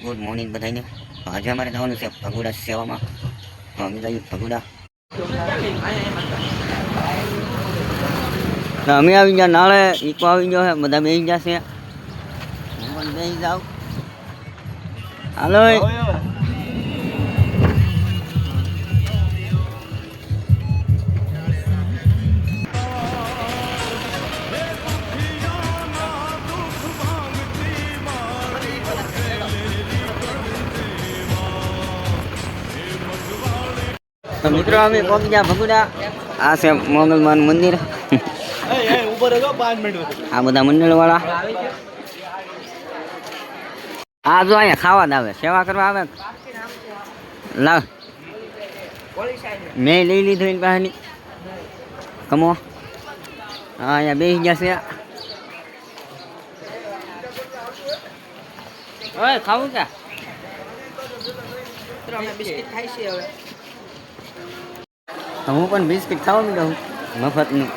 Good morning બધાને. આજે અમારે જવાનું છે ભગોડા સેવામાં. અમે જઈએ ભગોડા. અમે આવી ગયા નાળે, ઈકો આવી ગયો છે, બધા બેસી જશે. હું પણ બેસી જાઉં. હાલો તો મિત્રો અમે પહોંચી ગયા ભગોડા. આ છે મોગલમાનું મંદિર. આ બધા મંડળ વાળા આ જો અહીંયા ખાવા જ આવે, સેવા કરવા આવે. લાવ મેં લઈ લીધું એની પાસેની. કમો હા અહીંયા બેસી ગયા છે. હવે ખાવું ક્યાં બિસ્કિટ ખાઈ છે. હવે હું પણ બિસ્કિટ ખાવા માંડ્યો હું મફતનું.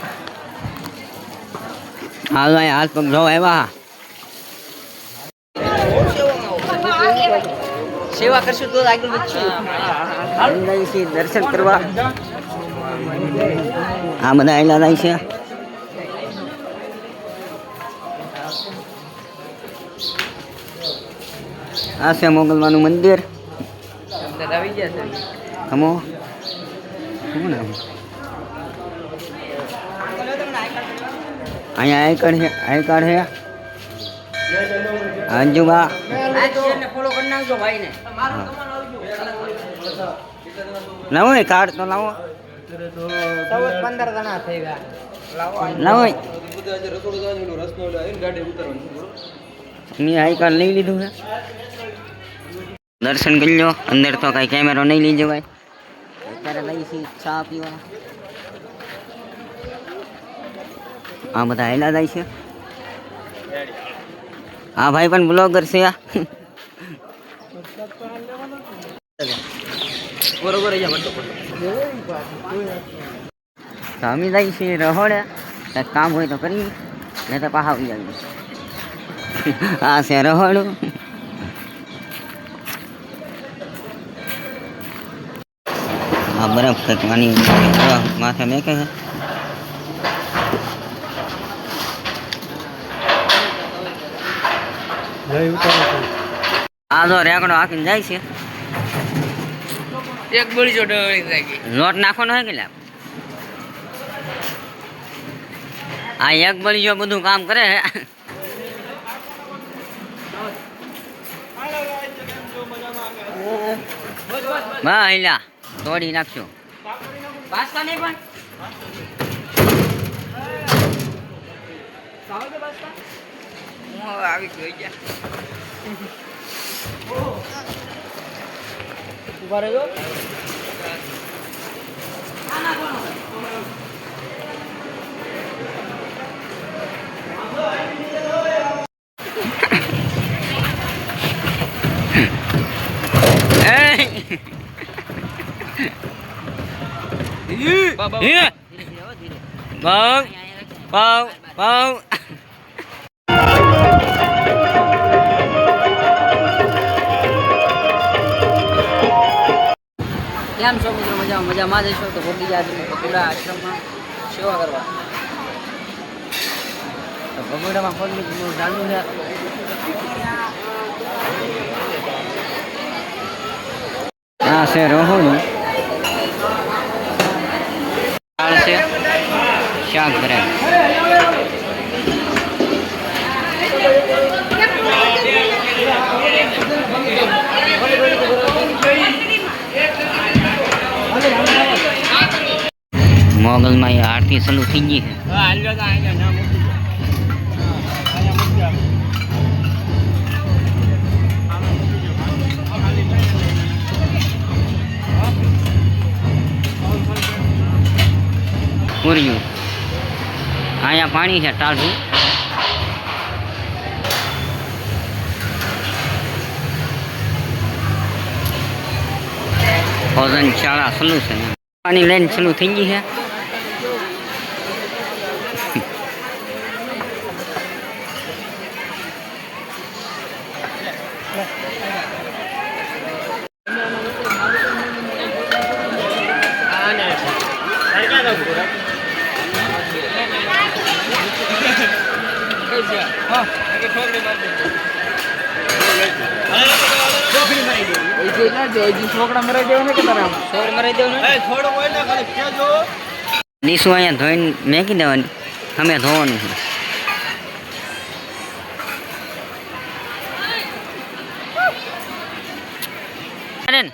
હાલ અહીંયા હાથ પગ ધોવા આવ્યા. સેવા કરશું તો આગળ વધશું. દર્શન કરવા આ બધા આવેલા જાય છે. આ છે મોગલમાનું મંદિર. હમો શું નામ અહીંયા આઈકણ છે, આઈકણ છે અંજુબા. લાવો કાર્ડ તો લાવો. 15 જણા થઈ ગયા. લાવો આઈ કાર્ડ લઈ લીધું છે. દર્શન કરી લો. અંદર તો કઈ કેમેરો નહીં લઈ જવાય. અત્યારે લઈશી ચા પીવા. આ બધા હેલા જાય છે. હા ભાઈ પણ બ્લોગર છે. અમે જાય છે રહોડે. કંઈક કામ હોય તો કરીએ, નહીં તો પાછા આવી જાય. આ છે રહોડું. આ બરફ કંઈક માની માથે મેકે છે. આ જો રેકડો હાકીને જાય છે. એક બળી જોડે લોટ નાખવાનો હોય કે લે. આ એક બળી જો બધું કામ કરે છે. હા હિલા તોડી નાખજો. પાસ્તા નહીં પણ આવી ગઈ ગયા. ઉભા રહેજો. કેમ છો મિત્રો? મજામાં જશો તો ભોગી ગયા ભગોડા આશ્રમમાં સેવા કરવા. તો ભગોડામાં પબ્લિક ચાલુ છે. આ છે રોહોનું દાળ છે, શાક ભરાય. મોગલમાં આરતી ચાલુ થઈ ગઈ છે. પૂર્યું અહીંયા પાણી છે ટાઢું. ભોજન શાળા ચાલુ છે. પાણી લઈને ચાલુ થઈ ગઈ છે. છોકરા મરાઈ દેવાને કે તારે છોડ મરાઈ દેવાનું ડીશું અહીંયા ધોઈને મેકી દેવાની અમે ધોવાનું છે અરે ને.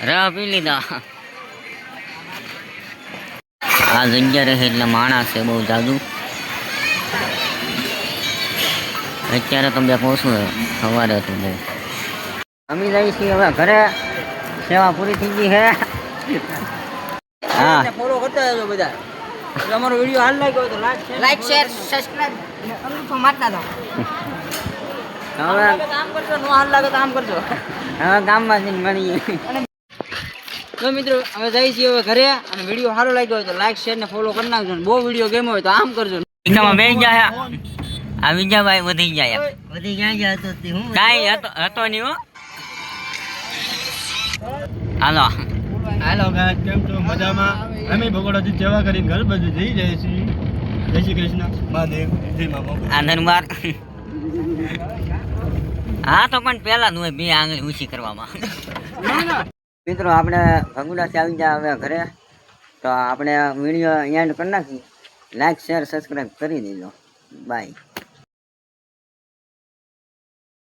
રહ પી લીધા આ જગ્યા રહે એટલે માણસ છે બહુ જાદુ અત્યારે તો બે પહોંચવું સવારે હતું બહુ અમે જઈએ છીએ હવે ઘરે સેવા પૂરી થઈ ગઈ છે હા ફોલો કરતા રહેજો બધા અમારો વિડીયો હાલ લાગ્યો તો લાઈક શેર સબસ્ક્રાઇબ અને અંગૂઠો મારતા જાઓ હવે કામ કરજો નો હાલ લાગે તો આમ કરજો હવે ગામમાં જઈને મળીએ તો મિત્રો અમે જઈએ છીએ હવે ઘરે અને વિડીયો સારો લાગ્યો હોય તો લાઈક શેર ને ફોલો કરી નાખજો બહુ વિડીયો ગમ્યો હોય તો આમ કરજો ઈકામાં બેસી જાય આ વિજયભાઈ વધી જાય વધી જાય હતો તે હું કાંઈ હતો નહીં હો હાલો હાલો ગાઈસ કેમ છો મજામાં અમે ભગોડાથી સેવા કરીને ઘર બાજુ જઈ જાય છીએ જય શ્રી કૃષ્ણ મહાદેવ જય મા મોગલ આ દરબાર હા તો પણ પેલા જ હોય બે આંગળી ઊંચી કરવામાં મિત્રો આપણે ભગુડાથી આવી જાય હવે ઘરે તો આપણે વિડીયો એન્ડ કરી નાખીએ લાઈક શેર સબસ્ક્રાઈબ કરી દેજો બાય